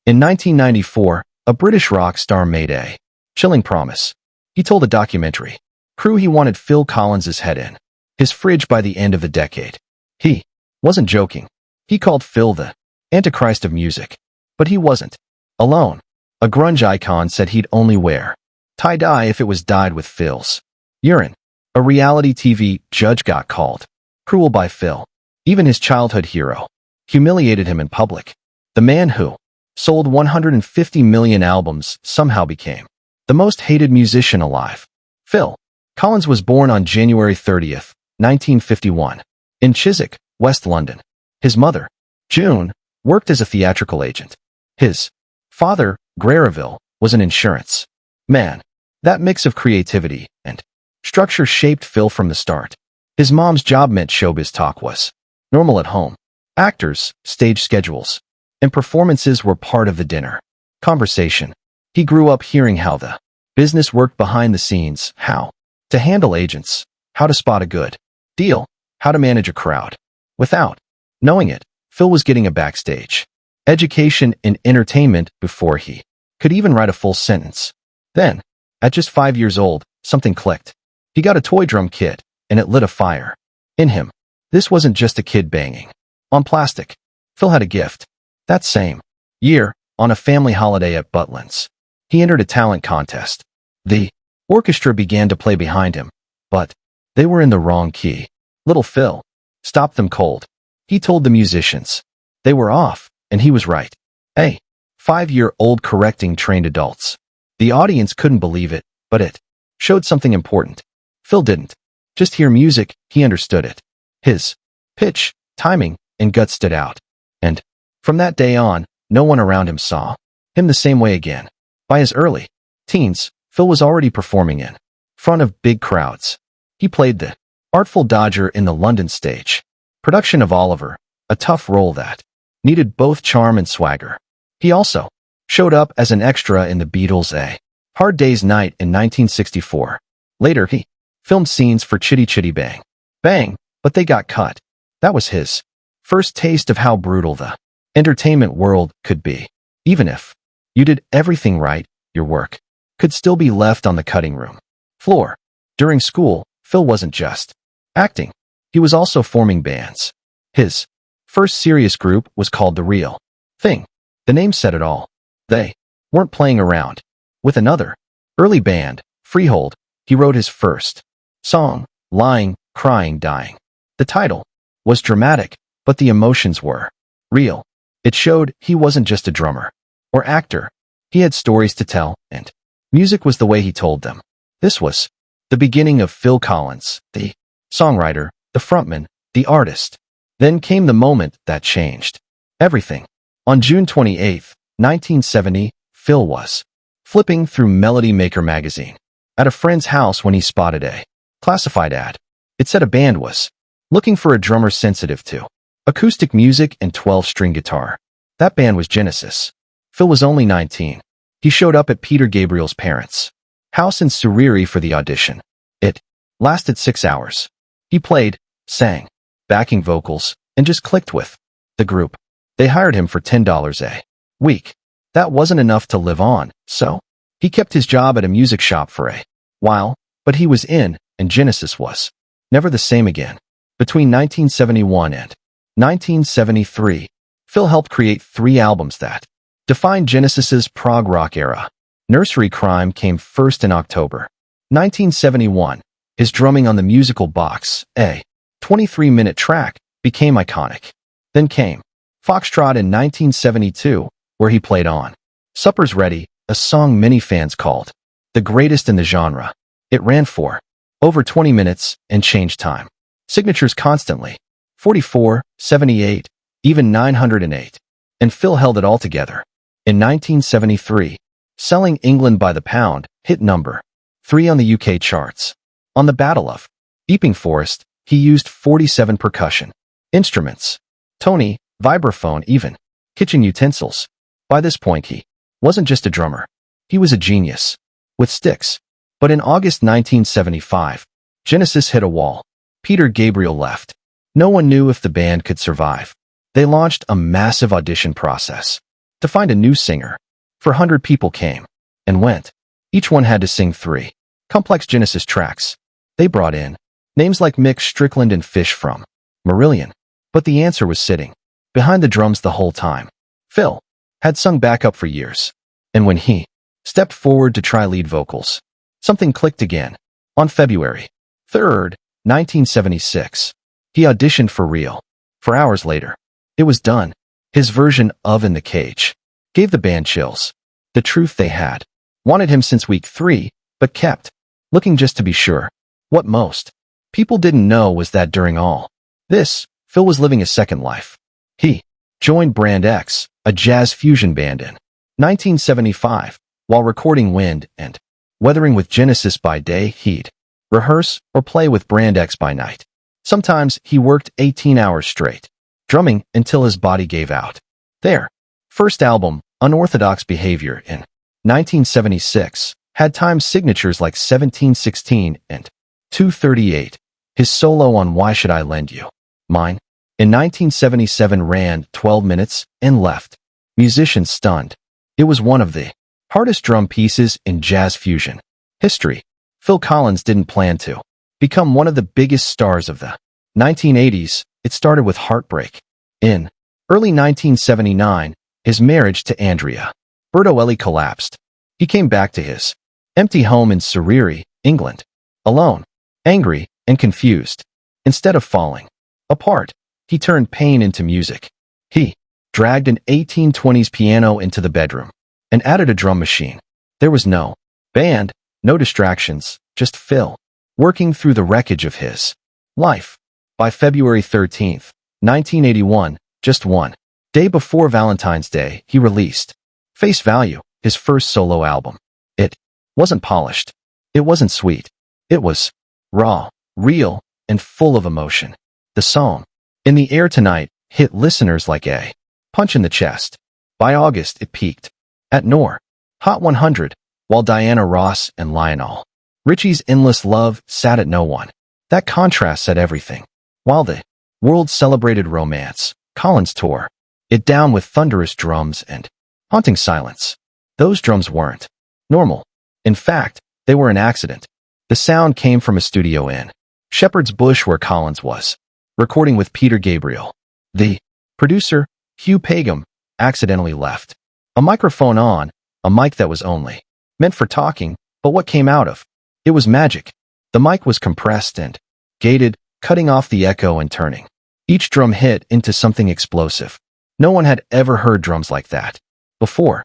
In 1994, a British rock star made a chilling promise. He told a documentary crew he wanted Phil Collins's head in his fridge by the end of the decade. He wasn't joking. He called Phil the Antichrist of music. But he wasn't alone. A grunge icon said he'd only wear tie-dye if it was dyed with Phil's urine. A reality TV judge got called cruel by Phil. Even his childhood hero humiliated him in public. The man who sold 150 million albums somehow became the most hated musician alive. Phil Collins was born on January 30th, 1951, in Chiswick, West London. His mother, June, worked as a theatrical agent. His father, Grareville, was an insurance man. That mix of creativity and structure shaped Phil from the start. His mom's job meant showbiz talk was normal at home. Actors, stage schedules, and performances were part of the dinner conversation. He grew up hearing how the business worked behind the scenes, how to handle agents, how to spot a good deal, how to manage a crowd. Without knowing it, Phil was getting a backstage education in entertainment before he could even write a full sentence. Then, at just 5 years old, something clicked. He got a toy drum kit, and it lit a fire in him. This wasn't just a kid banging on plastic. Phil had a gift. That same year, on a family holiday at Butlins, he entered a talent contest. The orchestra began to play behind him, but they were in the wrong key. Little Phil stopped them cold. He told the musicians they were off, and he was right. A 5-year-old correcting trained adults. The audience couldn't believe it, but it showed something important. Phil didn't just hear music, he understood it. His pitch, timing, and gut stood out. And from that day on, no one around him saw him the same way again. By his early teens, Phil was already performing in front of big crowds. He played the Artful Dodger in the London stage production of Oliver, a tough role that needed both charm and swagger. He also showed up as an extra in the Beatles' A Hard Day's Night in 1964. Later, he filmed scenes for Chitty Chitty Bang Bang, but they got cut. That was his first taste of how brutal the entertainment world could be. Even if you did everything right, your work could still be left on the cutting room floor. During school, Phil wasn't just acting. He was also forming bands. His first serious group was called The Real Thing. The name said it all. They weren't playing around. With another early band, Freehold, he wrote his first song, Lying, Crying, Dying. The title was dramatic, but the emotions were real. It showed he wasn't just a drummer or actor. He had stories to tell, and music was the way he told them. This was the beginning of Phil Collins, the songwriter, the frontman, the artist. Then came the moment that changed everything. On June 28, 1970, Phil was flipping through Melody Maker magazine at a friend's house when he spotted a classified ad. It said a band was looking for a drummer sensitive to acoustic music and 12-string guitar. That band was Genesis. Phil was only 19. He showed up at Peter Gabriel's parents' house in Surrey for the audition. It lasted 6 hours. He played, sang, backing vocals, and just clicked with the group. They hired him for $10 a week. That wasn't enough to live on, so he kept his job at a music shop for a while, but he was in, and Genesis was never the same again. Between 1971 and 1973, Phil helped create 3 albums that defined Genesis's prog rock era. Nursery Crime came first in October 1971. His drumming on the musical box, a 23-minute track, became iconic. Then came Foxtrot in 1972, where he played on Supper's Ready, a song many fans called the greatest in the genre. It ran for over 20 minutes and changed time signatures constantly. 44, 78, even 908. And Phil held it all together. In 1973, Selling England by the Pound hit number 3 on the UK charts. On the Battle of Epping Forest, he used 47 percussion instruments, Tony, vibraphone, even kitchen utensils. By this point, he wasn't just a drummer. He was a genius with sticks. But in August 1975, Genesis hit a wall. Peter Gabriel left. No one knew if the band could survive. They launched a massive audition process. to find a new singer. 400 people came and went. Each one had to sing 3 complex Genesis tracks. They brought in names like Mick Strickland and Fish from Marillion. But the answer was sitting behind the drums the whole time. Phil had sung backup for years. And when he stepped forward to try lead vocals, something clicked again. On February 3rd, 1976, he auditioned for real. 4 hours later, it was done. His version of In the Cage gave the band chills. The truth, they had wanted him since week 3, but kept looking just to be sure. What most people didn't know was that during all this, Phil was living a second life. He joined Brand X, a jazz fusion band, in 1975. While recording Wind and Weathering with Genesis by day, he'd rehearse or play with Brand X by night. Sometimes he worked 18 hours straight, drumming until his body gave out. Their first album, Unorthodox Behavior, in 1976, had time signatures like 1716 and 238. His solo on Why Should I Lend You Mine in 1977 ran 12 minutes and left musicians stunned. It was one of the hardest drum pieces in jazz fusion history. Phil Collins didn't plan to become one of the biggest stars of the 1980s. It started with heartbreak. In early 1979, his marriage to Andrea Bertoelli collapsed. He came back to his empty home in Surrey, England, alone, angry, and confused. Instead of falling apart, he turned pain into music. He dragged an 1820s piano into the bedroom and added a drum machine. There was no band, no distractions, just Phil, working through the wreckage of his life. By February 13th, 1981, just one day before Valentine's Day, he released Face Value, his first solo album. It wasn't polished. It wasn't sweet. It was raw, real, and full of emotion. The song, In the Air Tonight, hit listeners like a punch in the chest. By August, it peaked at No. Hot 100, while Diana Ross and Lionel Richie's Endless Love sat at No. 1. That contrast said everything. While the world celebrated romance, Collins tore it down with thunderous drums and haunting silence. Those drums weren't normal. In fact, they were an accident. The sound came from a studio in Shepherd's Bush where Collins was recording with Peter Gabriel. The producer, Hugh Pagum, accidentally left a microphone on, a mic that was only meant for talking, but what came out of it was magic. The mic was compressed and gated, cutting off the echo and turning each drum hit into something explosive. No one had ever heard drums like that before.